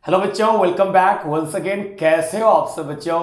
Hello बच्चों, welcome back once again. कैसे हो आप सब बच्चों?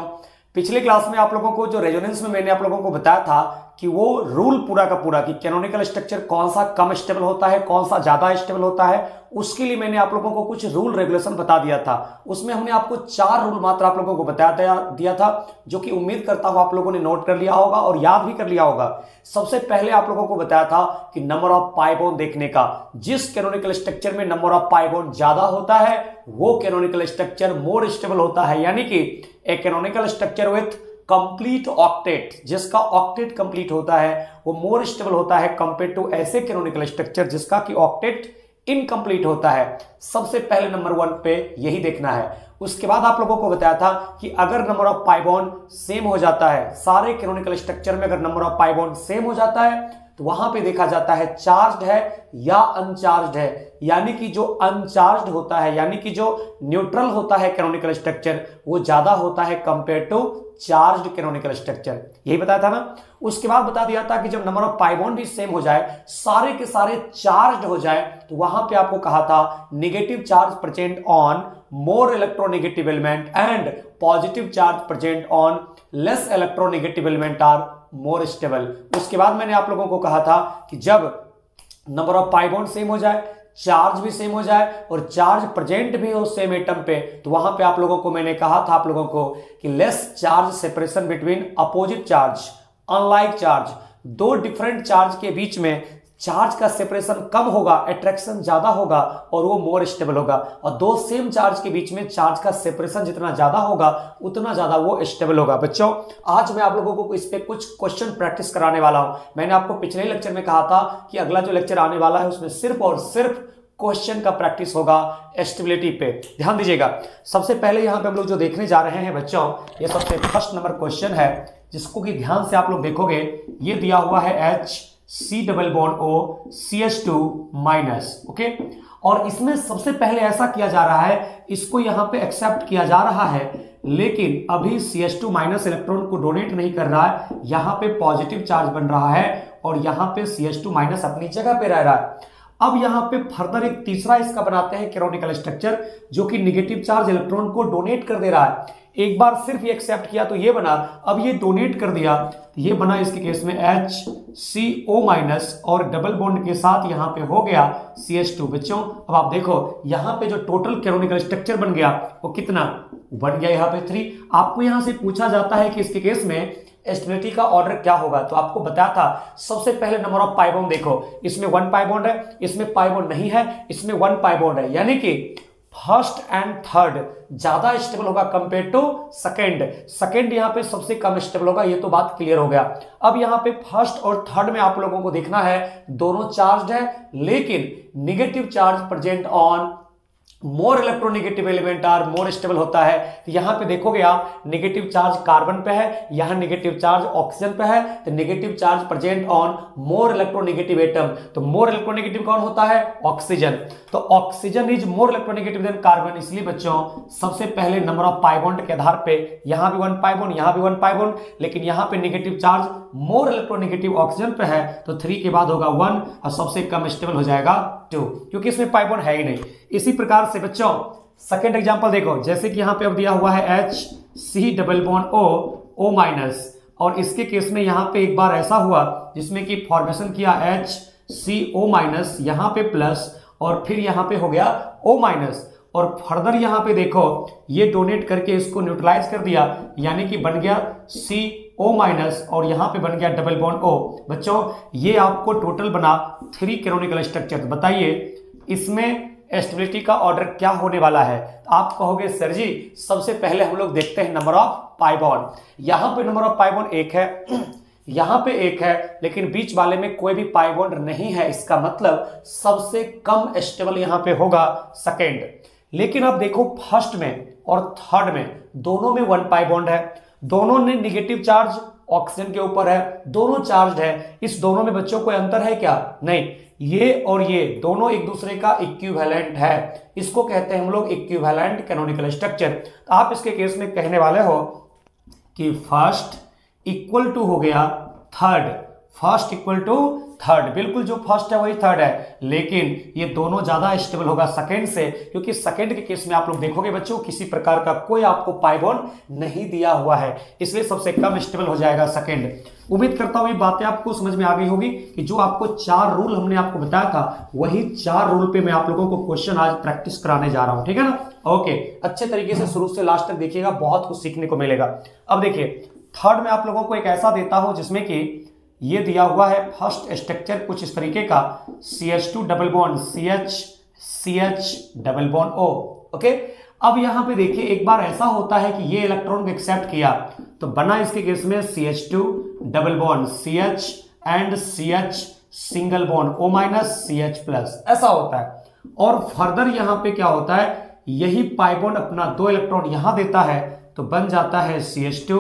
पिछले क्लास में आप लोगों को जो रेजोनेंस में मैंने आप लोगों को बताया था कि वो रूल पूरा का पूरा कि कैनोनिकल स्ट्रक्चर कौन सा कम स्टेबल होता है, कौन सा ज्यादा स्टेबल होता है, उसके लिए मैंने आप लोगों को कुछ रूल रेगुलेशन बता दिया था। उसमें हमने आपको 4 रूल मात्र आप लोगों को बता दिया था, जो कि उम्मीद करता हूं आप लोगों ने नोट कर लिया होगा और याद भी कर लिया होगा। सबसे पहले आप लोगों को बताया था कि नंबर ऑफ पाई बॉन्ड देखने का, जिस कैनोनिकल स्ट्रक्चर में नंबर ऑफ पाई बॉन्ड ज्यादा होता है वो कैनोनिकल स्ट्रक्चर मोर स्टेबल होता है। यानी कि a canonical structure with complete octet, जिसका ऑक्टेट कंप्लीट होता है वो मोर स्टेबल होता है कंपेयर टू ऐसे कैनोनिकल स्ट्रक्चर जिसका कि ऑक्टेट इनकम्प्लीट होता है। सबसे पहले नंबर 1 पे यही देखना है। उसके बाद आप लोगों को बताया था कि अगर number of pi bond same हो जाता है, सारे कैनोनिकल स्ट्रक्चर में अगर number of pi bond same हो जाता है तो वहां पे देखा जाता है चार्ज्ड है या अनचार्ज्ड है। यानी कि जो अनचार्ज्ड होता है, यानी कि जो न्यूट्रल होता है कैनोनिकल स्ट्रक्चर, वो ज्यादा होता है compare to charged canonical structure. यही बताया था ना। उसके बाद बता दिया था कि जब नंबर ऑफ पाई बॉन्ड भी सेम हो जाए, सारे के सारे चार्ज्ड हो जाए, तो वहां पे आपको कहा था negative charge present on more electronegative element and positive charge present on less electronegative element are more stable. उसके बाद मैंने आप लोगों को कहा था कि जब number of pi bond same हो जाए, चार्ज भी सेम हो जाए और चार्ज प्रेजेंट भी हो सेम एटम पे, तो वहां पे आप लोगों को मैंने कहा था आप लोगों को कि less charge separation between opposite charge unlike charge. दो डिफरेंट चार्ज के बीच में चार्ज का सेपरेशन कम होगा, अट्रैक्शन ज्यादा होगा और वो मोर स्टेबल होगा। और दो सेम चार्ज के बीच में चार्ज का सेपरेशन जितना ज्यादा होगा उतना ज्यादा वो स्टेबल होगा। बच्चों, आज मैं आप लोगों को इस पे कुछ क्वेश्चन प्रैक्टिस कराने वाला हूं। मैंने आपको पिछले लेक्चर में कहा था कि अगला जो लेक्चर आने वाला है उसमें सिर्फ और सिर्फ क्वेश्चन का प्रैक्टिस होगा स्टेबिलिटी पे। ध्यान दीजिएगा। सबसे पहले यहां पे हम लोग जो देखने जा रहे हैं बच्चों, ये सबसे फर्स्ट नंबर क्वेश्चन है, जिसको कि ध्यान से आप लोग देखोगे। ये दिया हुआ है HC double bond O CH2 minus. Okay, और इसमें सबसे पहले ऐसा किया जा रहा है, इसको यहां पे एक्सेप्ट किया जा रहा है, लेकिन अभी CH2 माइनस इलेक्ट्रॉन को डोनेट नहीं कर रहा है। यहां पे पॉजिटिव चार्ज बन रहा है और यहां पे CH2 माइनस अपनी जगह पे रह रहा है। अब यहां पे फर्दर एक तीसरा इसका बनाते हैं कैनोनिकल स्ट्रक्चर, जो कि नेगेटिव चार्ज इलेक्ट्रॉन को डोनेट कर दे रहा है। एक बार सिर्फ ये एक्सेप्ट किया तो ये बना, अब ये डोनेट कर दिया, ये बना इसके केस में HCO माइनस और डबल बॉन्ड के साथ यहां पे हो गया CH2। बच्चों, अब आप देखो यहां पे जो टोटल कैनोनिकल स्ट्रक्चर बन गया वो कितना बन गया, यहां पे 3। आपको यहां से पूछा जाता है कि इसके केस में स्टेबिलिटी का ऑर्डर क्या होगा, तो आपको बताया था सबसे पहले नंबर ऑफ पाई बॉन्ड देखो। इसमें 1 पाई बॉन्ड है, इसमें पाई बॉन्ड नहीं है, इसमें 1 पाई बॉन्ड है। यानी कि फर्स्ट एंड थर्ड ज्यादा स्टेबल होगा कंपेयर टू सेकंड। सेकंड यहां पे सबसे कम स्टेबल होगा, ये तो बात क्लियर हो गया। अब यहां पे फर्स्ट और थर्ड में आप लोगों को देखना है, दोनों चार्ज है लेकिन negative charge present on more electronegative element are more stable होता है। तो यहां पे देखोगे आप, नेगेटिव चार्ज कार्बन पे है, यहां नेगेटिव चार्ज ऑक्सीजन पे है, तो negative charge present on more electronegative atom. तो मोर इलेक्ट्रोनेगेटिव कौन होता है? ऑक्सीजन। तो oxygen is more electronegative than carbon. इसलिए बच्चों सबसे पहले नंबर ऑफ पाई बॉन्ड के आधार पे यहां भी 1 पाई बॉन्ड, यहां भी 1 पाई बॉन्ड, लेकिन यहां पे negative charge more electronegative oxygen पे है, तो 3 के बाद होगा 1 और सबसे कम स्टेबल हो जाएगा 2, क्योंकि इसमें पाई बॉन्ड है ही नहीं। इसी प्रकार से बच्चों सेकंड एग्जांपल देखो, जैसे कि यहां पे अब दिया हुआ है HC double bond O minus, और इसके केस में यहां पे एक बार ऐसा हुआ जिसमें कि फॉर्मेशन किया HCO माइनस, यहां पे प्लस और फिर यहां पे हो गया O माइनस, और फर्दर यहां पे देखो ये डोनेट करके इसको न्यूट्रलाइज कर दिया, यानी कि बन गया CO माइनस और यहां पे बन गया डबल बॉन्ड O। बच्चों, ये आपको टोटल बना 3 कैनोनिकल स्ट्रक्चर। बताइए इसमें स्टेबिलिटी का ऑर्डर क्या होने वाला है? आप कहोगे सर जी सबसे पहले हम लोग देखते हैं नंबर ऑफ पाई बॉन्ड। यहां पे नंबर ऑफ पाई बॉन्ड 1 है, यहां पे 1 है, लेकिन बीच वाले में कोई भी पाई बॉन्ड नहीं है। इसका मतलब सबसे कम स्टेबल यहां पे होगा सेकेंड। लेकिन अब देखो फर्स्ट में और थर्ड में दोनों में 1 पाई बॉन्ड है, दोनों ने नेगेटिव चार्ज ऑक्सीजन के ऊपर है, दोनों चार्ज है। इस दोनों में बच्चों कोई अंतर है क्या? नहीं, ये और ये दोनों एक दूसरे का इक्विवेलेंट है। इसको कहते हैं हम लोग इक्विवेलेंट कैनोनिकल स्ट्रक्चर। आप इसके केस में कहने वाले हो कि फर्स्ट इक्वल टू हो गया third, first equal to third, बिल्कुल जो फर्स्ट है वही थर्ड है, लेकिन ये दोनों ज्यादा स्टेबल होगा सेकंड से, क्योंकि सेकंड के केस में आप लोग देखोगे बच्चों किसी प्रकार का कोई आपको पाई बॉन्ड नहीं दिया हुआ है, इसलिए सबसे कम स्टेबल हो जाएगा सेकंड। उम्मीद करता हूं ये बातें आपको समझ में आ गई होगी कि जो आपको 4 रूल हमने आपको बताया था वही 4 रूल पे मैं आप लोगों को क्वेश्चन आज प्रैक्टिस कराने जा रहा हूं, ठीक है ना। ओके, अच्छे तरीके से शुरू से लास्ट तक देखिएगा, बहुत कुछ सीखने को मिलेगा। अब देखिए थर्ड में आप लोगों को एक ऐसा देता हूं जिसमें कि ये दिया हुआ है फर्स्ट स्ट्रक्चर कुछ इस तरीके का, CH2 double bond CH double bond O। Okay, अब यहां पे देखिए एक बार ऐसा होता है कि ये इलेक्ट्रॉन को एक्सेप्ट किया तो बना इसके केस में CH2 double bond CH and CH single bond O minus CH plus, ऐसा होता है। और फर्दर यहां पे क्या होता है, यही पाई बॉन्ड अपना 2 इलेक्ट्रॉन यहां देता है तो बन जाता है CH2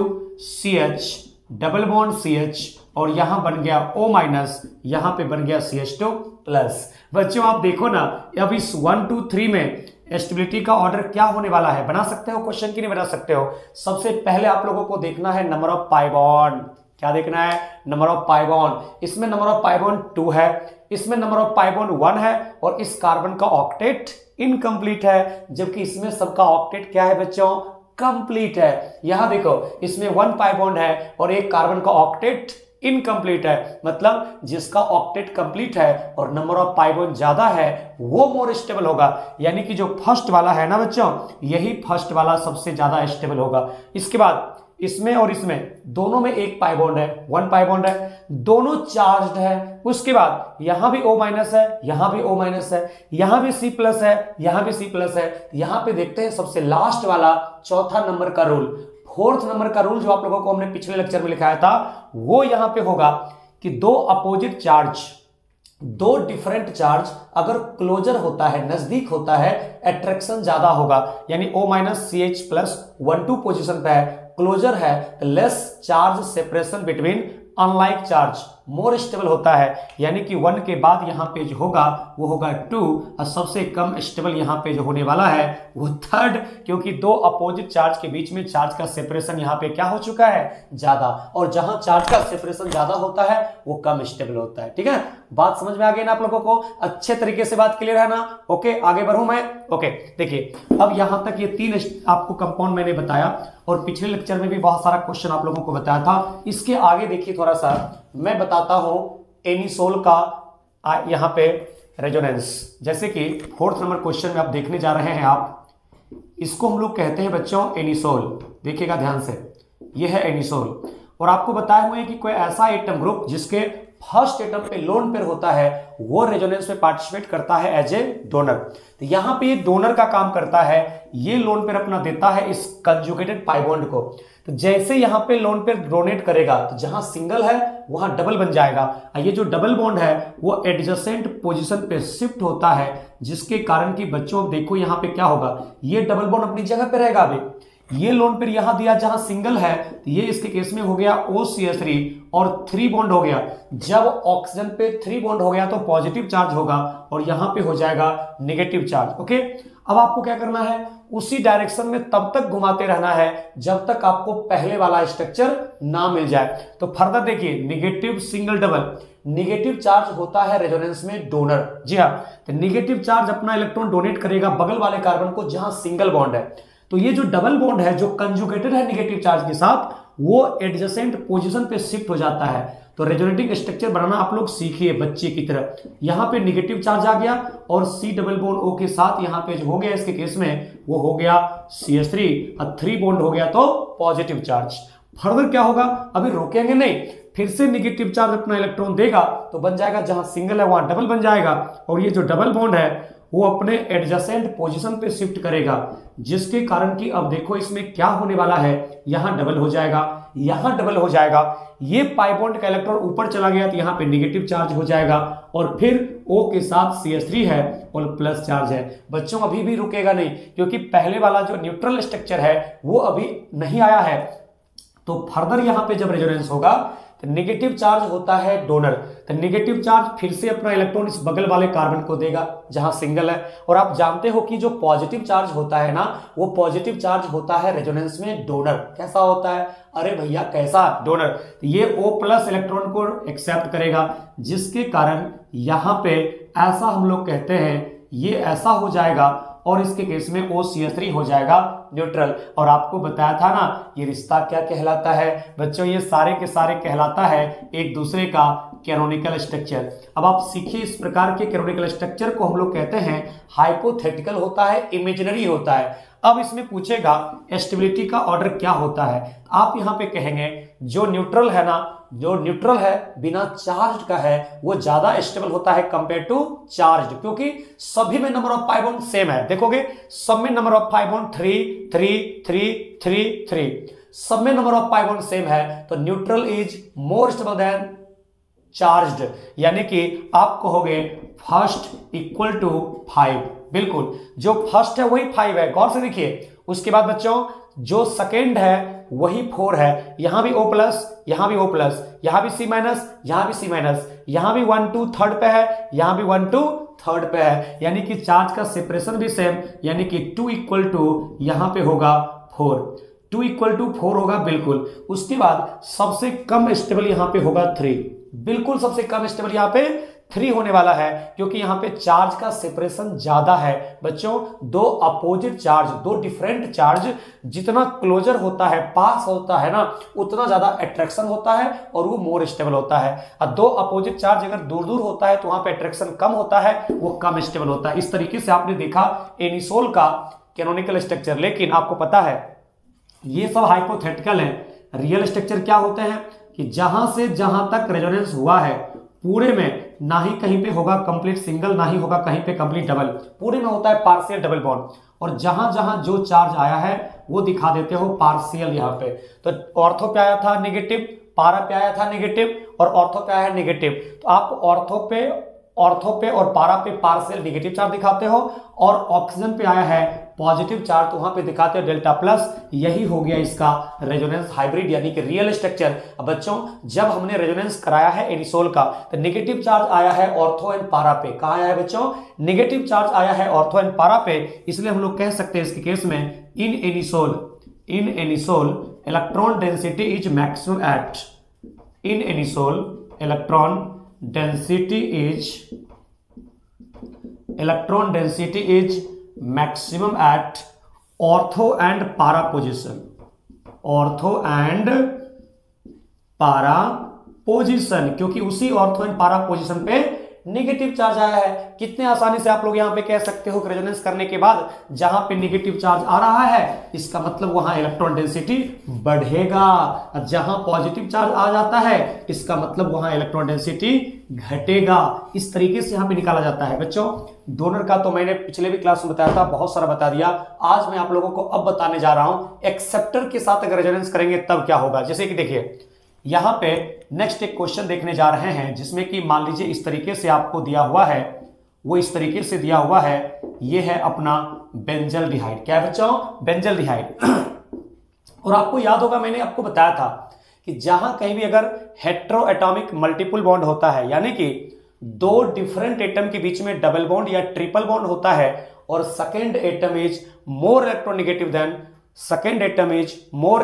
CH double bond CH और यहां बन गया O माइनस, यहां पे बन गया CH2 प्लस। बच्चों आप देखो ना अब इस 1 2 3 में स्टेबिलिटी का ऑर्डर क्या होने वाला है, बना सकते हो क्वेश्चन की नहीं बना सकते हो। सबसे पहले आप लोगों को देखना है नंबर ऑफ पाई बॉन्ड, क्या देखना है, नंबर ऑफ पाई बॉन्ड। इसमें नंबर ऑफ पाई बॉन्ड 2 है, इसमें नंबर ऑफ पाई बॉन्ड 1 है और इस कार्बन का ऑक्टेट इनकम्प्लीट है, जबकि इसमें सबका ऑक्टेट क्या है बच्चों, कंप्लीट है। यहां देखो इसमें 1 पाई बॉन्ड है और एक कार्बन का ऑक्टेट इनकम्प्लीट है, मतलब जिसका ऑक्टेट कंप्लीट है और नंबर ऑफ पाई बॉन्ड ज्यादा है वो मोर स्टेबल होगा। यानी कि जो फर्स्ट वाला है ना बच्चों, यही फर्स्ट वाला सबसे ज्यादा स्टेबल होगा। इसके बाद इसमें और इसमें दोनों में एक पाई बॉन्ड है, 1 पाई बॉन्ड है, दोनों चार्ज्ड है। उसके बाद यहां भी O माइनस है, यहां भी O माइनस है, यहां भी C प्लस है, यहां भी C प्लस है। यहां पे देखते हैं सबसे लास्ट वाला चौथा नंबर का रूल, 4th नंबर का रूल जो आप लोगों को हमने पिछले लेक्चर में लिखाया था, वो यहां पे होगा कि 2 अपोजिट चार्ज, 2 डिफरेंट चार्ज अगर क्लोजर होता है, नजदीक होता है, अट्रैक्शन ज्यादा होगा। यानी O minus CH plus 1 2 position पे है, क्लोजर है, less charge separation between unlike charge, मोर स्टेबल होता है। यानी कि 1 के बाद यहां पे जो होगा वो होगा 2 और सबसे कम स्टेबल यहां पे जो होने वाला है वो थर्ड, क्योंकि 2 अपोजिट चार्ज के बीच में चार्ज का सेपरेशन यहां पे क्या हो चुका है, ज्यादा, और जहां चार्ज का सेपरेशन ज्यादा होता है वो कम स्टेबल होता है। ठीक है, बात समझ में आ गई ना आप लोगों को, अच्छे तरीके से बात क्लियर है ना। ओके, आगे बढ़ूं मैं। ओके, देखिए अब यहां तक ये 3 आपको कंपाउंड मैंने बताया और पिछले लेक्चर में भी बहुत सारा क्वेश्चन आप लोगों को बताया था। इसके आगे देखिए थोड़ा सा मैं बताता हूं एनिसोल का यहां पे रेजोनेंस। जैसे कि 4th नंबर क्वेश्चन में आप देखने जा रहे हैं, आप इसको हम लोग कहते हैं बच्चों एनिसोल। देखिएगा ध्यान से, ये है एनिसोल और आपको बताए हुए हैं कि कोई ऐसा एटम ग्रुप जिसके फर्स्ट एटम पे लोन पेयर होता है वो रेजोनेंस में पार्टिसिपेट करता है एज ए डोनर। तो यहां पे ये डोनर का काम करता है, ये लोन पेयर अपना देता है इस कंजुगेटेड पाई बॉन्ड को। तो जैसे यहां पे लोन पेयर डोनेट करेगा तो जहां सिंगल है वहां डबल बन जाएगा। ये जो डबल बॉन्ड है वो एडजेसेंट पोजीशन पे शिफ्ट होता है, जिसके कारण कि बच्चों देखो यहां पे क्या होगा, ये डबल बॉन्ड अपनी जगह पे रहेगा। अभी ये लोन पेयर यहां दिया जहां सिंगल है, तो ये इसके केस में हो गया OCH3 और 3 बॉन्ड हो गया। जब ऑक्सीजन पे 3 बॉन्ड हो गया तो पॉजिटिव चार्ज होगा और यहां पे हो जाएगा नेगेटिव चार्ज। ओके, अब आपको क्या करना है, उसी डायरेक्शन में तब तक घुमाते रहना है जब तक आपको पहले वाला स्ट्रक्चर ना मिल जाए। तो फर्दर देखिए, negative single double, negative charge होता है रेजोनेंस में डोनर। जी हाँ, तो नेगेटिव चार्ज अपना इलेक्ट्रॉन डोनेट करेगा बगल वाले कार्बन को जहां सिंगल बॉन्ड है। तो ये जो डबल बॉन्ड है जो कंजुगेटेड है नेगेटिव चार्ज के साथ, वो एडजेसेंट पोजीशन पे शिफ्ट हो जाता है। तो रेजोनेटिंग स्ट्रक्चर बनाना आप लोग सीखिए बच्चे की तरह। यहां पे नेगेटिव चार्ज आ गया और C डबल बॉन्ड O के साथ यहां पे जो हो गया इसके केस में वो हो गया CH3 और 3 बॉन्ड हो गया तो पॉजिटिव चार्ज। फर्दर क्या होगा, अभी रोकेंगे नहीं, फिर से नेगेटिव चार्ज अपना इलेक्ट्रॉन देगा तो बन जाएगा जहां सिंगल है वहां डबल बन जाएगा और ये जो डबल बॉन्ड है वो अपने एडजेसेंट पोजीशन पे शिफ्ट करेगा, जिसके कारण कि अब देखो इसमें क्या होने वाला है, यहां डबल हो जाएगा, यहां डबल हो जाएगा। ये पाई बॉन्ड का इलेक्ट्रॉन ऊपर चला गया तो यहां पे नेगेटिव चार्ज हो जाएगा और फिर O के साथ CH3 है और प्लस चार्ज है। बच्चों अभी भी रुकेगा नहीं, क्योंकि पहले वाला जो न्यूट्रल स्ट्रक्चर है वो अभी नहीं आया है। तो फर्दर यहां पे जब रेजोनेंस होगा तो नेगेटिव चार्ज होता है डोनर। तो नेगेटिव चार्ज फिर से अपना इलेक्ट्रॉन इस बगल वाले कार्बन को देगा जहां सिंगल है। और आप जानते हो कि जो पॉजिटिव चार्ज होता है ना, वो पॉजिटिव चार्ज होता है रेजोनेंस में डोनर। कैसा होता है? अरे भैया कैसा? डोनर। तो ये O+ इलेक्ट्रॉन को एक्सेप्ट करेगा, जिसके कारण यहां पे ऐसा हम लोग कहते हैं, ये ऐसा हो जाएगा और इसके केस में OCH3 हो जाएगा न्यूट्रल। और आपको बताया था ना ये रिश्ता क्या कहलाता है बच्चों? ये सारे के सारे कहलाता है एक दूसरे का कैनोनिकल स्ट्रक्चर। अब आप सीखिए, इस प्रकार के कैनोनिकल स्ट्रक्चर को हम लोग कहते हैं हाइपोथेटिकल होता है, इमेजिनरी होता है। अब इसमें पूछेगा स्टेबिलिटी का ऑर्डर क्या होता है। आप यहां पे कहेंगे जो न्यूट्रल है ना, जो न्यूट्रल है बिना चार्ज का है वो ज्यादा स्टेबल होता है कंपेयर टू चार्ज, क्योंकि सभी में number of pi bond same है। देखोगे सब में नंबर ऑफ पाई बॉन्ड 3 3 3 3 3, सब में number of pi bond same है। तो neutral is more stable then charged, यानी कि आप कहोगे फर्स्ट इक्वल टू 5। बिल्कुल, जो फर्स्ट है वही 5 है, गौर से देखिए। उसके बाद बच्चों जो सेकेंड है वही 4 है। यहां भी O+, यहां भी O+, यहां भी C-, यहां भी C-, यहां भी 1 2 थर्ड पे है, यहां भी 1 2 थर्ड पे है, यानी कि चार्ज का सेपरेशन भी सेम, यानी कि 2 इक्वल टू यहां पे होगा 4, 2 इक्वल टू 4 होगा। बिल्कुल, उसके बाद सबसे कम स्टेबल यहां पे होगा 3। बिल्कुल सबसे कम स्टेबल यहां पे 3 होने वाला है, क्योंकि यहां पे चार्ज का सेपरेशन ज्यादा है। बच्चों दो अपोजिट चार्ज, दो डिफरेंट चार्ज जितना क्लोजर होता है, पास होता है ना, उतना ज्यादा अट्रैक्शन होता है और वो मोर स्टेबल होता है। और दो अपोजिट चार्ज अगर दूर दूर होता है तो वहां पे अट्रैक्शन कम होता है, वो कम स्टेबल होता है। इस तरीके से आपने देखा एनिसोल का कैनोनिकल स्ट्रक्चर। लेकिन आपको पता है ये सब हाइपोथेटिकल है। रियल स्ट्रक्चर क्या होते हैं कि जहां से जहां तक रेजोनेंस हुआ है पूरे में ना ही कहीं पे होगा कंप्लीट सिंगल, ना ही होगा कहीं पे कंप्लीट डबल, पूरे में होता है पार्शियल डबल बॉन्ड। और जहां जहां जो चार्ज आया है वो दिखा देते हो पार्शियल। यहां पे तो ऑर्थो पे आया था नेगेटिव, पारा पे आया था नेगेटिव, और ऑर्थो पे आया है नेगेटिव। तो आप ऑर्थो पे और पारा पे पार्शियल नेगेटिव चार्ज दिखाते हो, और ऑक्सीजन पे आया है पॉजिटिव चार्ज तो वहां पे दिखाते हो डेल्टा+। यही हो गया इसका रेजोनेंस हाइब्रिड यानी कि रियल स्ट्रक्चर। अब बच्चों जब हमने रेजोनेंस कराया है एनिसोल का तो नेगेटिव चार्ज आया है ऑर्थो एंड पारा पे। कहां आया है बच्चों? नेगेटिव चार्ज आया है ऑर्थो एंड पारा पे। इसलिए हम लोग कह सकते हैं इसके केस में in anisole electron density is maximum at, in anisole electron density is maximum at ortho and para position, ortho and para position, क्योंकि उसी ऑर्थो एंड पारा पोजीशन पे नेगेटिव चार्ज आया है। कितने आसानी से आप लोग यहां पे कह सकते हो रेजोनेंस करने के बाद जहां पे नेगेटिव चार्ज आ रहा है इसका मतलब वहां इलेक्ट्रॉन डेंसिटी बढ़ेगा, और जहां पॉजिटिव चार्ज आ जाता है इसका मतलब वहां इलेक्ट्रॉन डेंसिटी घटेगा। इस तरीके से यहां पे निकाला जाता है। बच्चों डोनर का तो मैंने पिछले भी क्लास में बताया था, बहुत सारा बता दिया। आज मैं आप लोगों को अब बताने जा रहा हूं एक्सेप्टर के साथ अगर रेजोनेंस करेंगे तब क्या होगा। जैसे कि देखिए यहां पे नेक्स्ट एक क्वेश्चन देखने जा रहे हैं जिसमें कि मान लीजिए इस तरीके से आपको दिया हुआ है, वो इस तरीके से दिया हुआ है, ये है अपना बेंजल्डिहाइड। क्या है बच्चों? बेंजल्डिहाइड। और आपको याद होगा मैंने आपको बताया था कि जहां कहीं भी अगर हेट्रो एटॉमिक मल्टीपल बॉन्ड होता है, यानी कि दो डिफरेंट एटम के बीच में डबल बॉन्ड या ट्रिपल बॉन्ड होता है और second atom is more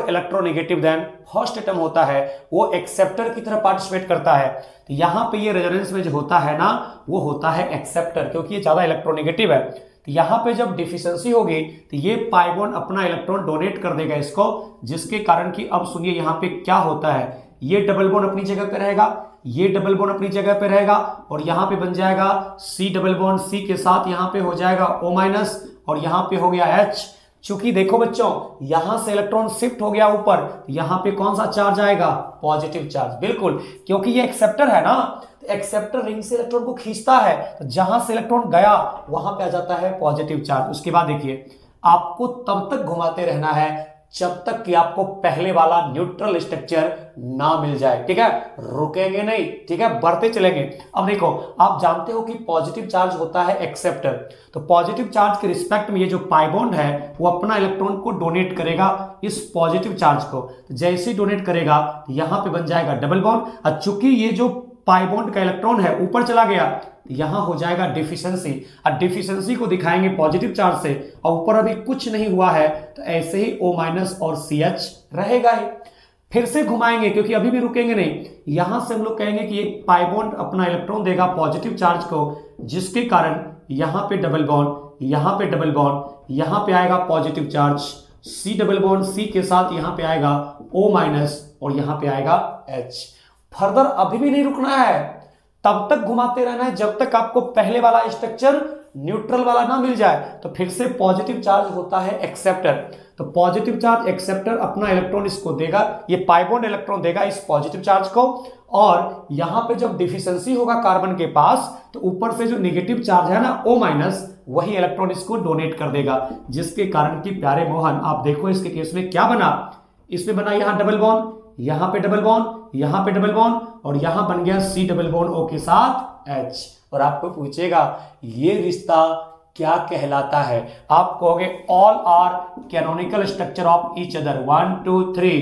electronegative than first atom होता है, वो एक्सेप्टर की तरह पार्टिसिपेट करता है। तो यहां पे ये रेजोनेंस में जो होता है ना वो होता है एक्सेप्टर, क्योंकि ये ज्यादा इलेक्ट्रोनेगेटिव है। तो यहां पे जब डिफिशिएंसी होगी तो ये पाई बॉन्ड अपना इलेक्ट्रॉन डोनेट कर देगा इसको, जिसके कारण कि अब सुनिए यहां पे क्या होता है, ये डबल बॉन्ड अपनी जगह पे रहेगा, ये डबल बॉन्ड अपनी जगह पे रहेगा, और यहां पे बन जाएगा C डबल बॉन्ड, C के साथ यहां पे हो जाएगा O- और यहां पे हो गया H। चूंकि देखो बच्चों यहां से इलेक्ट्रॉन शिफ्ट हो गया ऊपर, यहां पे कौन सा चार्ज आएगा? Positive charge. बिल्कुल, क्योंकि ये एक्सेप्टर है ना, तो एक्सेप्टर रिंग से इलेक्ट्रॉन को खींचता है, तो जहां से इलेक्ट्रॉन गया वहां पे आ जाता है पॉजिटिव चार्ज। उसके बाद देखिए आपको तब तक घुमाते रहना है जब तक कि आपको पहले वाला न्यूट्रल स्ट्रक्चर ना मिल जाए। ठीक है, रुकेंगे नहीं, ठीक है, बढ़ते चलेंगे। अब देखो, आप जानते हो कि पॉजिटिव चार्ज होता है एक्सेप्टर, तो पॉजिटिव चार्ज के रिस्पेक्ट में ये जो पाई बॉन्ड है वो अपना इलेक्ट्रॉन को डोनेट करेगा इस पॉजिटिव चार्ज को। तो जैसे ही डोनेट करेगा यहां पे बन जाएगा डबल बॉन्ड, और चूंकि ये जो पाई बॉन्ड का इलेक्ट्रॉन है ऊपर चला गया, यहां हो जाएगा डिफिशिएंसी, और डिफिशिएंसी को दिखाएंगे पॉजिटिव चार्ज से, और ऊपर अभी कुछ नहीं हुआ है तो ऐसे ही O- और CH रहेगा ही। फिर से घुमाएंगे क्योंकि अभी भी रुकेंगे नहीं, यहां से हम लोग कहेंगे कि एक पाई बॉन्ड अपना इलेक्ट्रॉन देगा पॉजिटिव चार्ज को, जिसके कारण यहां पे डबल बॉन्ड, यहां पे डबल बॉन्ड, यहां पे आएगा positive charge C double bond C के साथ, यहां पे आएगा O- और यहां पे आएगा H। फर्दर अभी भी नहीं रुकना है, तब तक घुमाते रहना है जब तक आपको पहले वाला स्ट्रक्चर न्यूट्रल वाला ना मिल जाए। तो फिर से पॉजिटिव चार्ज होता है एक्सेप्टर, तो पॉजिटिव चार्ज एक्सेप्टर अपना इलेक्ट्रॉन इसको देगा, ये पाई बॉन्ड इलेक्ट्रॉन देगा इस पॉजिटिव चार्ज को, और यहां पे जब डिफिशिएंसी होगा कार्बन के पास तो ऊपर से जो नेगेटिव चार्ज है ना O- वही इलेक्ट्रॉन इसको डोनेट कर देगा, जिसके कारण की प्यारे मोहन आप देखो इसके केस में क्या बना, इसमें बना यहां डबल बॉन्ड, यहां पे डबल बॉन्ड, यहां पे डबल बॉन्ड, और यहां बन गया C डबल बॉन्ड O के साथ H। और आपको पूछेगा ये रिश्ता क्या कहलाता है, आप कहोगे all are canonical structure of each other, 1 2 3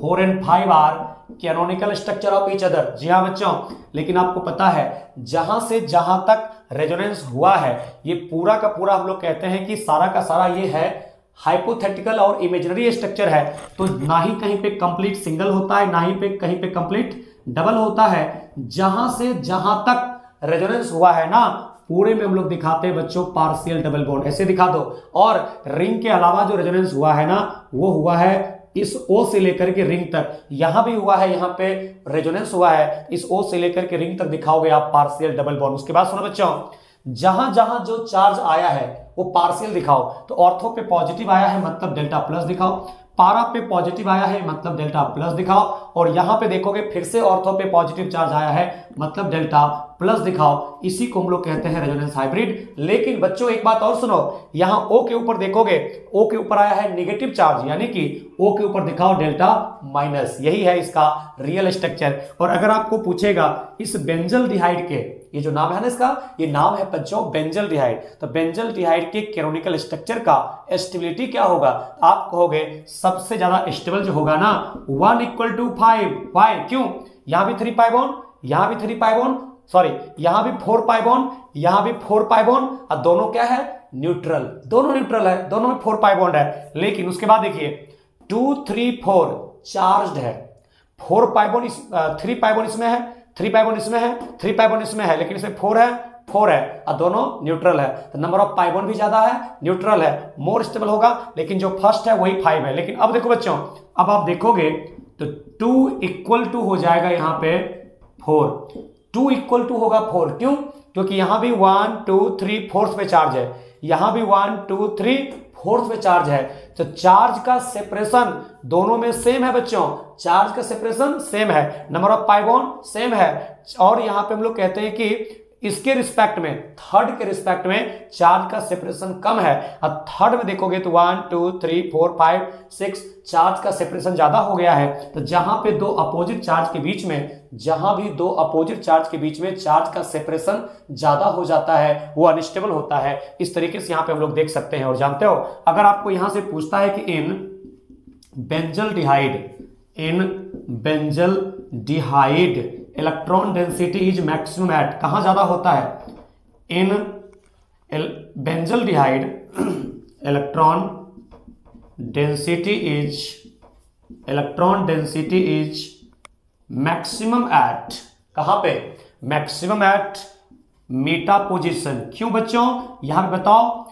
4 and 5 are canonical structure of each other. जी हाँ बच्चों, लेकिन आपको पता है जहां से जहां तक रेजोनेंस हुआ है ये पूरा का पूरा हम लोग कहते हैं कि सारा का सारा ये है हाइपोथेटिकल और इमेजिनरी स्ट्रक्चर है, तो ना ही कहीं पे कंप्लीट सिंगल होता है, ना ही पे कहीं पे कंप्लीट डबल होता है। जहां से जहां तक रेजोनेंस हुआ है ना पूरे में हम लोग दिखाते हैं बच्चों पार्शियल डबल बॉन्ड, ऐसे दिखा दो। और रिंग के अलावा जो रेजोनेंस हुआ है ना वो हुआ है इस O से लेकर के रिंग तक, यहां भी हुआ है, यहां पे रेजोनेंस हुआ है इस O से लेकर के रिंग तक, दिखाओगे आप पार्शियल डबल बॉन्ड। उसके बाद सुनो बच्चों, जहां जहां जो चार्ज आया है वो पार्शियल दिखाओ, तो ऑर्थो पे पॉजिटिव आया है मतलब डेल्टा प्लस दिखाओ, पारा पे पॉजिटिव आया है मतलब डेल्टा प्लस दिखाओ, और यहां पे देखोगे फिर से ऑर्थो पे पॉजिटिव चार्ज आया है मतलब डेल्टा प्लस दिखाओ। इसी को हम लोग कहते हैं रेजोनेंस हाइब्रिड। लेकिन बच्चों एक बात और सुनो, यहां O के ऊपर देखोगे, O के ऊपर आया है नेगेटिव चार्ज, यानी कि O के ऊपर दिखाओ डेल्टा माइनस, यही है इसका रियल स्ट्रक्चर। और अगर आपको पूछेगा इस बेंजल्डिहाइड के, ये जो नाम है ना इसका, ये नाम है बच्चों बेंजल्डिहाइड, तो बेंजल्डिहाइड के कैनोनिकल स्ट्रक्चर का स्टेबिलिटी क्या होगा, आप कहोगे सबसे ज्यादा स्टेबल जो होगा ना 1=5। वाई? क्यों? यहां भी 3 पाई बॉन्ड, यहां भी 3 पाई बॉन्ड, सॉरी यहां भी 4 पाई बॉन्ड, यहां भी 4 पाई बॉन्ड, और दोनों क्या है न्यूट्रल, दोनों न्यूट्रल है, दोनों में 4 पाई बॉन्ड है। लेकिन उसके बाद देखिए 2 3 4 चार्ज्ड है, 4 पाई बॉन्ड 3 पाई बॉन्ड इसमें है, 3 पाई बॉन्ड इसमें है, 3 पाई बॉन्ड इसमें है, लेकिन इसमें 4 है, 4 है, और दोनों न्यूट्रल है, तो नंबर ऑफ पाई बॉन्ड भी ज्यादा है, न्यूट्रल है, मोर स्टेबल होगा। लेकिन जो फर्स्ट है वही 5 है। लेकिन अब देखो बच्चों, अब आप देखोगे तो 2 = हो जाएगा यहां पे 4, 2 = होगा 4, क्यों? क्योंकि यहां भी 1 2 3 4th पे चार्ज है, यहां भी 1 2 3 4th पे चार्ज है, तो चार्ज का सेपरेशन दोनों में सेम है बच्चों, चार्ज का सेपरेशन सेम है, number of pi bond same है। और यहां पे हम लोग कहते हैं कि इसके रिस्पेक्ट में, थर्ड के रिस्पेक्ट में चार्ज का सेपरेशन कम है, और थर्ड में देखोगे तो 1 2 3 4 5 6 चार्ज का सेपरेशन ज्यादा हो गया है। तो जहां पे दो अपोजिट चार्ज के बीच में, जहां भी दो अपोजिट चार्ज के बीच में चार्ज का सेपरेशन ज्यादा हो जाता है वो अनस्टेबल होता है। इस तरीके से यहां पे हम लोग देख सकते हैं। और जानते हो, अगर आपको यहां से पूछता है कि in benzaldehyde electron density is maximum at, कहां ज्यादा होता है, in benzaldehyde electron density is maximum at, कहां पे, मैक्सिमम एट मेटा पोजीशन। क्यों बच्चों? यहां पे बताओ,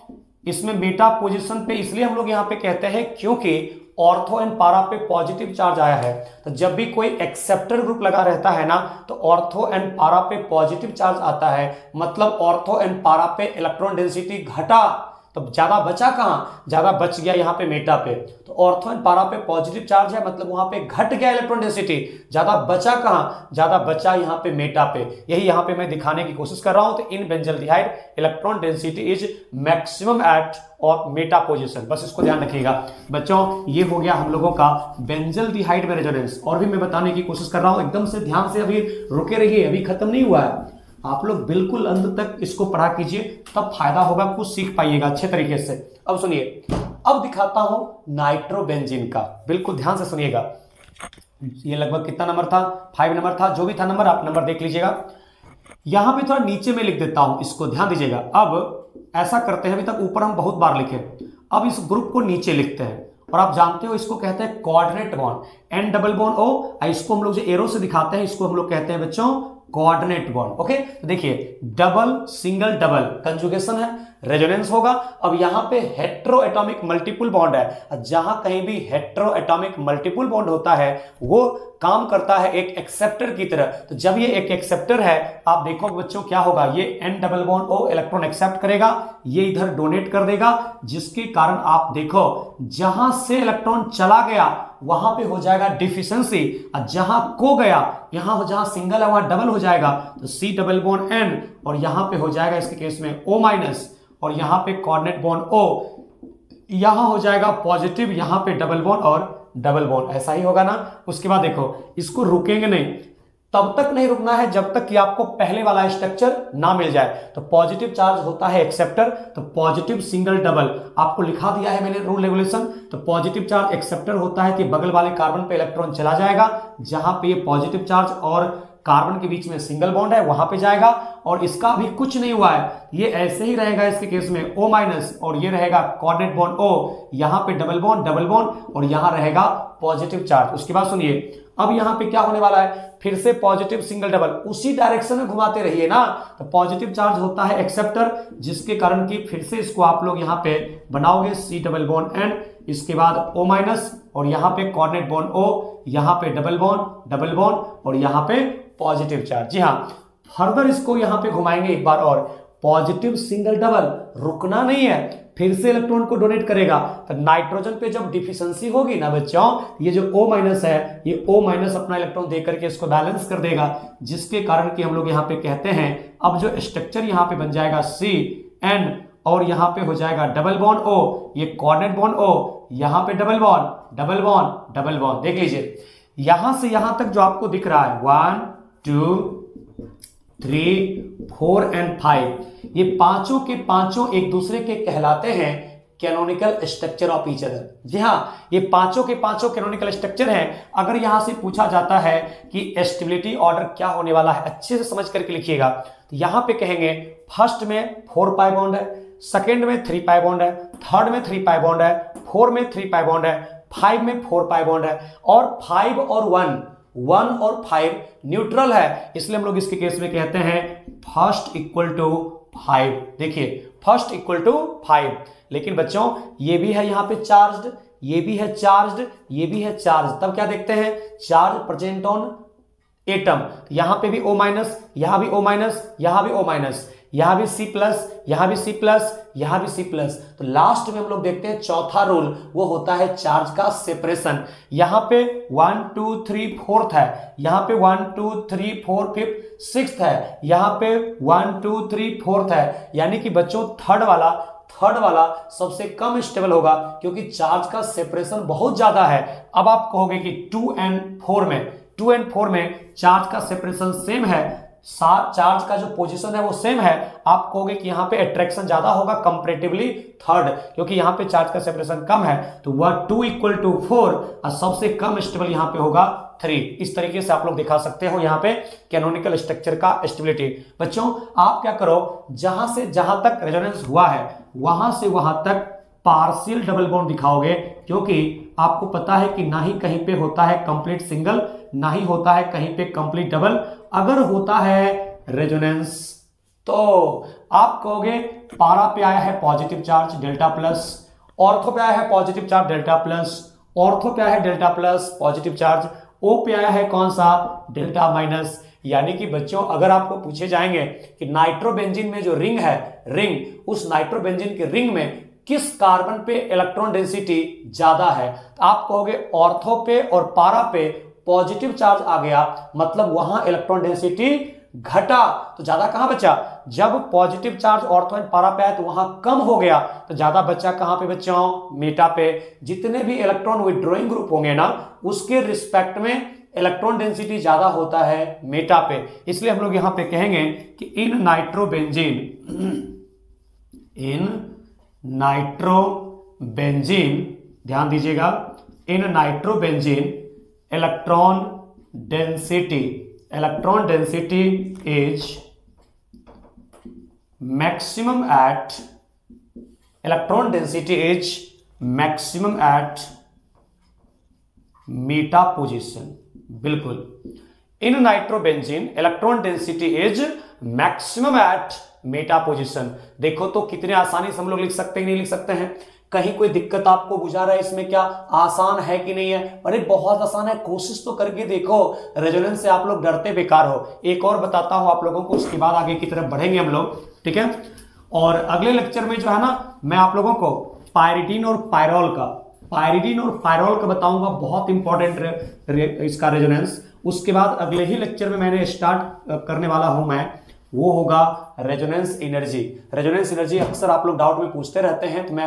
इसमें मेटा पोजीशन पे इसलिए हम लोग यहां पे कहते हैं क्योंकि ऑर्थो एंड पारा पे पॉजिटिव चार्ज आया है, तो जब भी कोई एक्सेप्टर ग्रुप लगा रहता है ना तो ऑर्थो एंड पारा पे पॉजिटिव चार्ज आता है, मतलब ऑर्थो एंड पारा पे इलेक्ट्रॉन डेंसिटी घटा, तो ज्यादा बचा कहां, ज्यादा बच गया यहां पे मेटा पे, तो ऑर्थो एंड पारा पे पॉजिटिव चार्ज है, मतलब वहां पे घट गया इलेक्ट्रॉन डेंसिटी, ज्यादा बचा कहां, ज्यादा बचा यहां पे मेटा पे। यही यहां पे मैं दिखाने की कोशिश कर रहा हूं। तो in benzaldehyde electron density is maximum at और मेटा पोजीशन, बस इसको ध्यान रखिएगा बच्चों। ये हो गया हम लोगों का बेंजल्डिहाइड में रेजोनेंस। और भी मैं बताने की कोशिश कर रहा हूं, एकदम से ध्यान से अभी रुके रहिए, अभी खत्म नहीं हुआ है। आप लोग बिल्कुल अंत तक इसको पढ़ा कीजिए, तब फायदा होगा, कुछ सीख पाइएगा अच्छे तरीके से। अब सुनिए, अब दिखाता हूं नाइट्रोबेंजीन का, बिल्कुल ध्यान से सुनिएगा। ये लगभग कितना नंबर था, 5 नंबर था, जो भी था नंबर आप नंबर देख लीजिएगा। यहां पे थोड़ा नीचे में लिख देता हूं, इसको ध्यान दीजिएगा। अब ऐसा करते हैं, अभी तक ऊपर हम बहुत बार लिखे, अब इस ग्रुप को नीचे लिखते हैं। और आप जानते हो इसको कहते हैं coordinate bond, N double bond O. इसको हम लोग जो एरो से दिखाते हैं, इसको हम लोग कहते हैं बच्चों कोऑर्डिनेट बॉन्ड। ओके, तो देखिए डबल सिंगल डबल कंजुगेशन है, रेजोनेंस होगा। अब यहां पे हेट्रो एटॉमिक मल्टीपल बॉन्ड है, जहां कहीं भी हेट्रो एटॉमिक मल्टीपल बॉन्ड होता है वो काम करता है एक एक्सेप्टर की तरह। तो जब ये एक एक्सेप्टर है, आप देखो बच्चों क्या होगा, ये N double bond O electron accept करेगा, ये इधर डोनेट कर देगा, जिसके कारण आप देखो जहां से इलेक्ट्रॉन चला गया वहां पे हो जाएगा डिफिशियंसी, और जहां को गया, यहां जहां सिंगल है वहां डबल हो जाएगा, तो सी डबल बॉन्ड एन, और यहां पे हो जाएगा इसके केस में O माइनस, और यहां पे कोऑर्डिनेट बॉन्ड O, यहां हो जाएगा पॉजिटिव, यहां पे डबल बॉन्ड और डबल बॉन्ड, ऐसा ही होगा ना। उसके बाद देखो इसको रुकेंगे नहीं, तब तक नहीं रुकना है जब तक कि आपको पहले वाला स्ट्रक्चर ना मिल जाए। तो पॉजिटिव चार्ज होता है एक्सेप्टर, तो पॉजिटिव सिंगल डबल आपको लिखा दिया है मैंने रूल रेगुलेशन। तो पॉजिटिव चार्ज एक्सेप्टर होता है कि बगल वाले कार्बन पे इलेक्ट्रॉन चला जाएगा, जहां पे ये पॉजिटिव चार्ज और कार्बन के बीच में सिंगल बॉन्ड है वहां पे जाएगा, और इसका भी कुछ नहीं हुआ है, ये ऐसे ही रहेगा इसके केस में O माइनस, और ये रहेगा कोऑर्डिनेट बॉन्ड O, यहां पे डबल बॉन्ड, और यहां रहेगा पॉजिटिव चार्ज। उसके बाद सुनिए, अब यहां पे क्या होने वाला है, फिर से पॉजिटिव सिंगल डबल, उसी डायरेक्शन में घुमाते रहिए ना। तो पॉजिटिव चार्ज होता है एक्सेप्टर, जिसके कारण कि फिर से इसको आप लोग यहां पे बनाओगे सी डबल बॉन्ड एन, इसके बाद O माइनस, और यहां पे कोऑर्डिनेट बॉन्ड O, यहां पे डबल बॉन्ड, और यहां पे पॉजिटिव चार्ज। जी हाँ, फर्दर इसको यहां पे घुमाएंगे एक बार और, पॉजिटिव सिंगल डबल, रुकना नहीं है, फिर से इलेक्ट्रॉन को डोनेट करेगा। तो नाइट्रोजन पे जब डिफिशियंसी होगी ना बच्चों, ये जो O माइनस है, ये O माइनस अपना इलेक्ट्रॉन देकर के इसको बैलेंस कर देगा, जिसके कारण कि हम लोग यहाँ पे कहते हैं, अब जो स्ट्रक्चर यहाँ पे बन जाएगा CN, और यहाँ पे हो जाएगा डबल बॉन्ड O, ये कोऑर्डिनेट बॉन्ड O, यहाँ पे डबल बॉन्ड। देख लीजिए यहां से यहां तक जो आपको दिख रहा है 1 2 3 4 एंड 5, ये पांचों के पांचों एक दूसरे के कहलाते हैं canonical structure of each other. जी हाँ, ये पांचों के पांचों कैनोनिकल स्ट्रक्चर हैं। अगर यहां से पूछा जाता है कि स्टेबिलिटी ऑर्डर क्या होने वाला है, अच्छे से समझ करके लिखिएगा। तो यहां पे कहेंगे फर्स्ट में 4 पाई बॉन्ड है, सेकेंड में 3 पाई बॉन्ड है, थर्ड में 3 पाई बॉन्ड है, 4 में 3 पाई बॉन्ड है, 5 में 4 पाई बॉन्ड है, और 5 और 1 और 5 न्यूट्रल है, इसलिए हम लोग इसके केस में कहते हैं फर्स्ट इक्वल टू 5। देखिए फर्स्ट इक्वल टू 5, लेकिन बच्चों ये भी है यहाँ पे चार्ज्ड, ये भी है चार्ज्ड, ये भी है चार्ज, तब क्या देखते हैं, चार्ज प्रेजेंट ऑन एटम। यहां पे भी O माइनस, यहां भी O माइनस, यहां भी O माइनस, यहां भी C प्लस, यहां भी C प्लस, यहां भी C प्लस। तो लास्ट में हम लोग देखते हैं चौथा रूल, वो होता है चार्ज का सेपरेशन। यहां पे 1 2 3 4th है, यहां पे 1 2 3 4 5th 6th है, यहां पे 1 2 3 4th है, यानी कि बच्चों थर्ड वाला सबसे कम स्टेबल होगा, क्योंकि चार्ज का सेपरेशन बहुत ज्यादा है। अब आप कहोगे कि 2 and 4 में चार्ज का सेपरेशन सेम है, चार्ज का जो पोजीशन है वो सेम है, आप कहोगे कि यहां पे अट्रैक्शन ज्यादा होगा कंपैरेटिवली थर्ड, क्योंकि यहां पे चार्ज का सेपरेशन कम है। तो वह 2 इक्वल टू 4, और सबसे कम स्टेबल यहां पे होगा 3। इस तरीके से आप लोग दिखा सकते हो यहां पे कैनोनिकल स्ट्रक्चर का स्टेबिलिटी। बच्चों आप क्या करो, जहां से जहां तक रेजोनेंस हुआ है वहां से वहां तक पार्शियल डबल बॉन्ड दिखाओगे, क्योंकि आपको पता है कि ना ही कहीं पे होता है कंप्लीट सिंगल, ना ही होता है कहीं पे कंप्लीट डबल। अगर होता है रेजोनेंस तो आप कहोगे पारा पे आया है positive charge delta plus, ortho पे आया है positive charge delta plus, ortho पे आया है delta plus positive charge, O पे आया है कौन सा, डेल्टा माइनस। यानी कि बच्चों अगर आपको पूछे जाएंगे कि नाइट्रोबेंजीन में जो रिंग है, रिंग, उस नाइट्रोबेंजीन के रिंग में किस कार्बन पे इलेक्ट्रॉन डेंसिटी ज्यादा है, तो आप कहोगे ऑर्थो पे और पारा पे पॉजिटिव चार्ज आ गया, मतलब वहां इलेक्ट्रॉन डेंसिटी घटा। तो ज्यादा कहां बचा, जब पॉजिटिव चार्ज ऑर्थो एंड पारा पे आया तो वहां कम हो गया, तो ज्यादा बचा कहां पे बच्चों, मेटा पे। जितने भी इलेक्ट्रॉन विड्रॉइंग ग्रुप होंगे ना, उसके रिस्पेक्ट में इलेक्ट्रॉन डेंसिटी ज्यादा होता है मेटा पे। इसलिए हम लोग यहां पे कहेंगे कि इन नाइट्रोबेंजीन, ध्यान दीजिएगा, in nitrobenzene electron density is maximum at meta position. बिल्कुल, in nitrobenzene electron density is maximum at meta position. देखो तो कितने आसानी से हम लोग लिख सकते हैं, नहीं लिख सकते हैं? कहीं कोई दिक्कत आपको बुझा रहा है इसमें, क्या आसान है कि नहीं है? अरे बहुत आसान है, कोशिश तो करके देखो। रेजोनेंस से आप लोग डरते बेकार हो। एक और बताता हूं आप लोगों को, उसके बाद आगे की तरफ बढ़ेंगे हम लोग, ठीक है? और अगले लेक्चर में जो है ना, मैं आप लोगों को पायरिडीन और पायरोल का बताऊंगा, बहुत इंपॉर्टेंट इसका रेजोनेंस। उसके बाद अगले ही लेक्चर में मैंने स्टार्ट करने वाला हूं मैं, वो होगा रेजोनेंस एनर्जी। अक्सर आप लोग डाउट में पूछते रहते हैं, तो मैं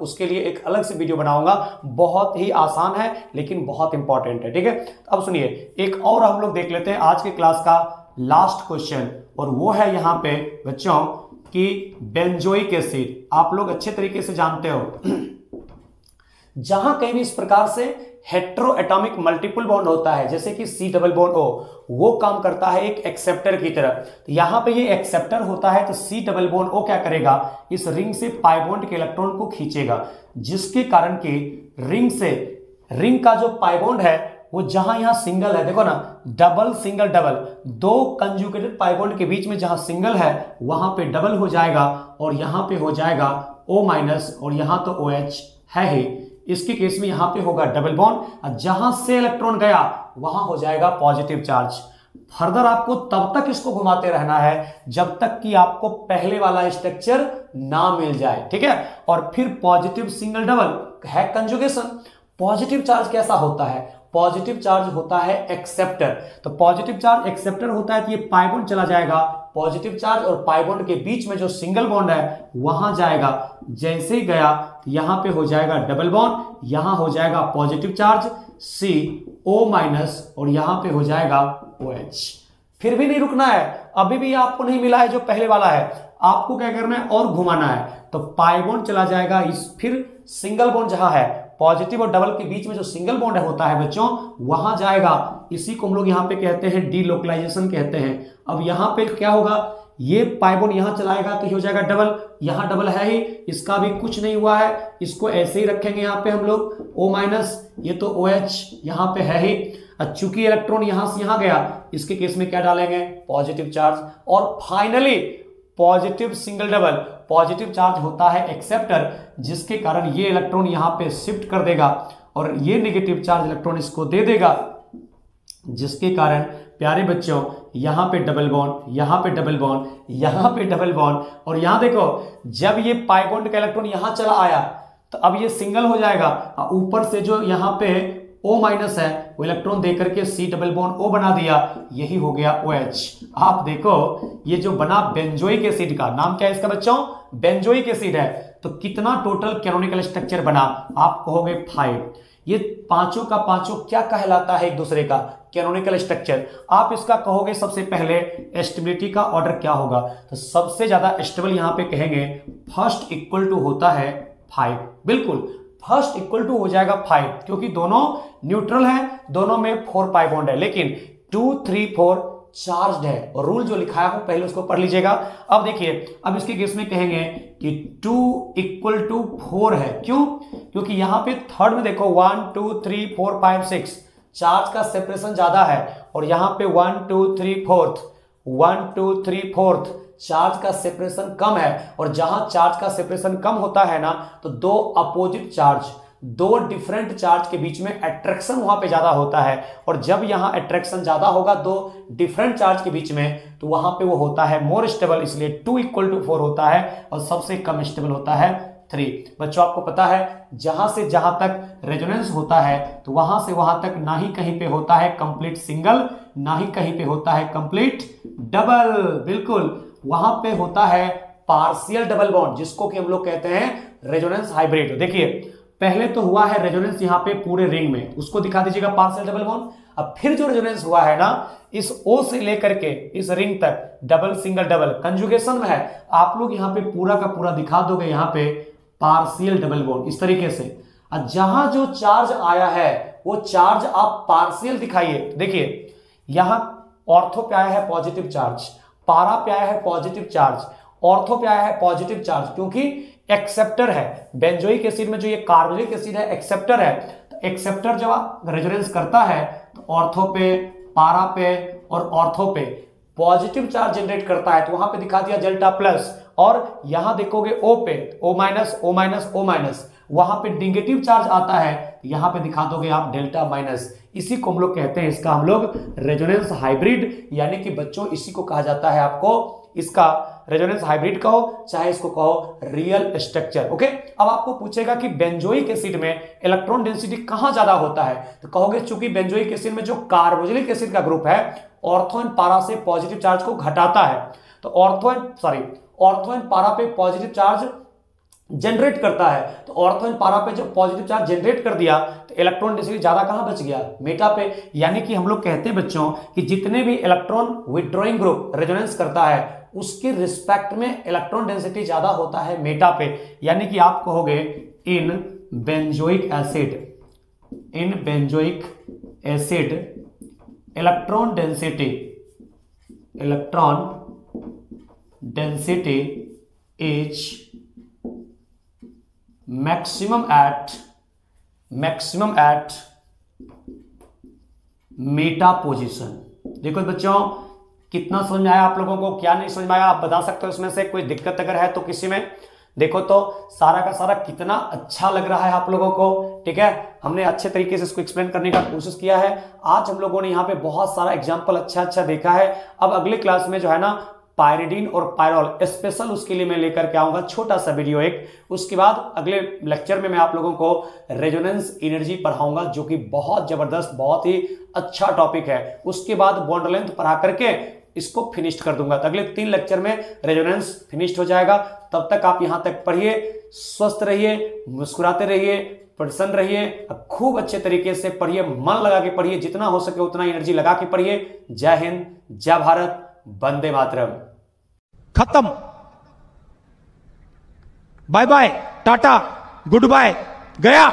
उसके लिए एक अलग से वीडियो बनाऊंगा। बहुत ही आसान है लेकिन बहुत इंपॉर्टेंट है, ठीक है? अब सुनिए, एक और हम लोग देख लेते हैं आज के क्लास का लास्ट क्वेश्चन, और वो है यहां पे बच्चों कि बेंजोइक एसिड, आप लोग अच्छे तरीके से जानते हो, जहां कहीं भी इस प्रकार से हेट्रो एटॉमिक मल्टीपल बॉन्ड होता है, जैसे कि C डबल बॉन्ड O, वो काम करता है एक एक्सेप्टर की तरह। तो यहां पे ये एक्सेप्टर होता है, तो C डबल बॉन्ड O क्या करेगा, इस रिंग से पाई बॉन्ड के इलेक्ट्रॉन को खींचेगा, जिसके कारण कि रिंग का जो पाई बॉन्ड है वो जहां यहां सिंगल है, देखो ना, डबल सिंगल डबल, दो कंजुगेटेड पाई बॉन्ड के बीच में जहां सिंगल है वहां पे डबल हो जाएगा, और यहां पे हो जाएगा O माइनस, और यहां तो OH है ही। इसके केस में यहां पे होगा डबल बॉन्ड, जहां से इलेक्ट्रॉन गया वहां हो जाएगा पॉजिटिव चार्ज। फर्दर आपको तब तक इसको घुमाते रहना है जब तक कि आपको पहले वाला स्ट्रक्चर ना मिल जाए, ठीक है? और फिर पॉजिटिव सिंगल डबल है कंजुगेशन। पॉजिटिव चार्ज कैसा होता है, पॉजिटिव चार्ज होता है एक्सेप्टर। तो पॉजिटिव चार्ज एक्सेप्टर होता है, तो ये पाई बॉन्ड चला जाएगा, पॉजिटिव चार्ज और पाई बॉन्ड के बीच में जो सिंगल बॉन्ड है वहां जाएगा। जैसे ही गया यहां पे हो जाएगा डबल बॉन्ड, यहां हो जाएगा पॉजिटिव चार्ज CO माइनस, और यहां पे हो जाएगा OH। फिर भी नहीं रुकना है, अभी भी आपको नहीं मिला है जो पहले वाला है, आपको क्या करना है और घुमाना है। तो पाई बॉन्ड चला जाएगा, इस फिर सिंगल बॉन्ड जहां है, पॉजिटिव और डबल के बीच में जो सिंगल बॉन्ड होता है बच्चों, वहां जाएगा। इसी को हम लोग यहां पे कहते हैं डीलोकलाइजेशन कहते हैं। अब यहां पे क्या होगा, ये पाई बॉन्ड यहां चलाएगा तो ये हो जाएगा डबल, यहां डबल है ही, इसका भी कुछ नहीं हुआ है, इसको ऐसे ही रखेंगे यहां पे हम लोग O माइनस, ये तो OH यहां पे है ही। चूंकि इलेक्ट्रॉन यहां से यहां गया, इसके केस में क्या डालेंगे, पॉजिटिव चार्ज। और finally positive single double, positive charge होता है एक्सेप्टर, जिसके कारण ये इलेक्ट्रॉन यहां पे शिफ्ट कर देगा, और ये नेगेटिव चार्ज इलेक्ट्रॉन इसको दे देगा, जिसके कारण प्यारे बच्चों यहां पे डबल बॉन्ड, यहां पे डबल बॉन्ड, यहां पे डबल बॉन्ड। और यहां देखो, जब ये पाई बॉन्ड का इलेक्ट्रॉन यहां चला आया तो अब ये सिंगल हो जाएगा, ऊपर से जो यहां पे O माइनस है वो इलेक्ट्रॉन देकर के C डबल बॉन्ड O बना दिया, यही हो गया OH। आप देखो ये जो बना बेंजोइक एसिड का नाम क्या है इसका बच्चों, बेंजोइक एसिड है। तो कितना टोटल कैनोनिकल स्ट्रक्चर बना, आप कहोगे 5। ये पांचों का पांचों क्या कहलाता है एक दूसरे का, कैनोनिकल स्ट्रक्चर। आप इसका कहोगे सबसे पहले स्टेबिलिटी का ऑर्डर क्या होगा, तो सबसे ज्यादा स्टेबल यहां पे कहेंगे फर्स्ट इक्वल टू होता है 5। बिल्कुल, फर्स्ट इक्वल टू हो जाएगा 5, क्योंकि दोनों न्यूट्रल है, दोनों में 4 पाई बॉन्ड है, लेकिन 2, 3, 4 चार्ज्ड है। और रूल जो लिखाया हो पहले उसको पढ़ लीजिएगा। अब देखिए, अब इसके केस में कहेंगे कि 2 इक्वल टू 4 है। क्यों? क्योंकि यहां पे थर्ड में देखो 1, 2, 3, 4, 5, 6 चार्ज का सेपरेशन ज्यादा है, और यहां पे 1, 2, 3, 4 1, 2, 3, 4 चार्ज का सेपरेशन कम है। और जहां चार्ज का सेपरेशन कम होता है ना, तो दो अपोजिट चार्ज दो डिफरेंट चार्ज के बीच में अट्रैक्शन वहां पे ज्यादा होता है, और जब यहां अट्रैक्शन ज्यादा होगा दो डिफरेंट चार्ज के बीच में, तो वहां पे वो होता है मोर स्टेबल, इसलिए 2 = 4 होता है, और सबसे कम स्टेबल होता है 3। बच्चों आपको पता है जहां से जहां तक रेजोनेंस होता है तो वहां से वहां तक ना ही कहीं पे होता है कंप्लीट सिंगल, ना ही कहीं पे होता है कंप्लीट डबल, बिल्कुल वहां पे होता है पार्शियल डबल बॉन्ड, जिसको कि हम लोग कहते हैं रेजोनेंस हाइब्रिड। देखिए पहले तो हुआ है रेजोनेंस यहां पे पूरे रिंग में, उसको दिखा दीजिएगा पार्शियल डबल बॉन्ड। अब फिर जो रेजोनेंस हुआ है ना इस O से लेकर के इस रिंग तक डबल सिंगल डबल कंजुगेशन में है, आप लोग यहां पे पूरा का पूरा दिखा दोगे यहां पे पार्शियल डबल बॉन्ड इस तरीके से। जहां जो चार्ज आया है वो चार्ज आप पार्शियल दिखाइए। देखिए यहां ऑर्थो पे आया है पॉजिटिव चार्ज, पारा पे आया है पॉजिटिव चार्ज, ऑर्थो पे आया है पॉजिटिव चार्ज, क्योंकि एक्सेप्टर है। बेंजोइक एसिड में जो ये कार्बोनिक एसिड है एक्सेप्टर है, तो एक्सेप्टर जब रेजोनेंस करता है तो ऑर्थो पे, पारा पे और ऑर्थो पे पॉजिटिव चार्ज जनरेट करता है, तो वहां पे दिखा दिया डेल्टा प्लस। और यहां देखोगे O पे O minus O minus O minus, वहां पे निगेटिव चार्ज आता है, यहां पे दिखा दोगे आप डेल्टा माइनस। इसी को हम लोग कहते हैं, इसका हम लोग रेजोनेंस हाइब्रिड, यानी कि बच्चों इसी को कहा जाता है, आपको इसका रेजोनेंस हाइब्रिड कहो चाहे इसको कहो रियल स्ट्रक्चर। ओके, अब आपको पूछेगा कि बेंजोइक एसिड में इलेक्ट्रॉन डेंसिटी कहां ज्यादा होता है, तो कहोगे चूंकि बेंजोइक एसिड में जो कार्बोक्सिलिक एसिड का ग्रुप है ऑर्थो एंड पारा से पॉजिटिव चार्ज को घटाता है, तो ऑर्थो एंड पारा पे पॉजिटिव चार्ज जनरेट करता है, तो ऑर्थो एंड पारा पे जब पॉजिटिव चार्ज जनरेट कर दिया तो इलेक्ट्रॉन डेंसिटी ज्यादा कहां बच गया, मेटा पे। यानी कि हम लोग कहते हैं बच्चों कि जितने भी इलेक्ट्रॉन विथड्रॉइंग ग्रुप रेजोनेंस करता है उसके रिस्पेक्ट में इलेक्ट्रॉन डेंसिटी ज्यादा होता है मेटा पे। यानी कि आप कहोगे in benzoic acid electron density is maximum at meta position. देखो बच्चों कितना समझ में आया आप लोगों को, क्या नहीं समझ में आया आप बता सकते हो, इसमें से कोई दिक्कत अगर है तो किसी में। देखो तो सारा का सारा कितना अच्छा लग रहा है आप लोगों को, ठीक है। हमने अच्छे तरीके से इसको एक्सप्लेन करने का कोशिश किया है। आज हम लोगों ने यहाँ पे बहुत सारा एग्जाम्पल अच्छा देखा है। अब अगले क्लास में जो है ना पायरिडीन और पायरोल स्पेशल उसके लिए मैं लेकर के आऊंगा छोटा सा वीडियो एक। उसके बाद अगले लेक्चर में मैं आप लोगों को रेजोनेंस एनर्जी पढ़ाऊंगा, जो कि बहुत जबरदस्त बहुत ही अच्छा टॉपिक है। उसके बाद बॉन्ड लेंथ पढ़ा करके इसको फिनिश कर दूंगा, तो अगले 3 लेक्चर में रेजोनेंस फिनिश हो जाएगा। तब तक आप यहां तक पढ़िए, स्वस्थ रहिए, मुस्कुराते रहिए, प्रसन्न रहिए, खूब अच्छे तरीके से पढ़िए, मन लगा के पढ़िए, जितना हो सके उतना एनर्जी लगा के पढ़िए। जय हिंद, जय भारत, वंदे मातरम। खत्म, bye bye, tata, goodbye, गया।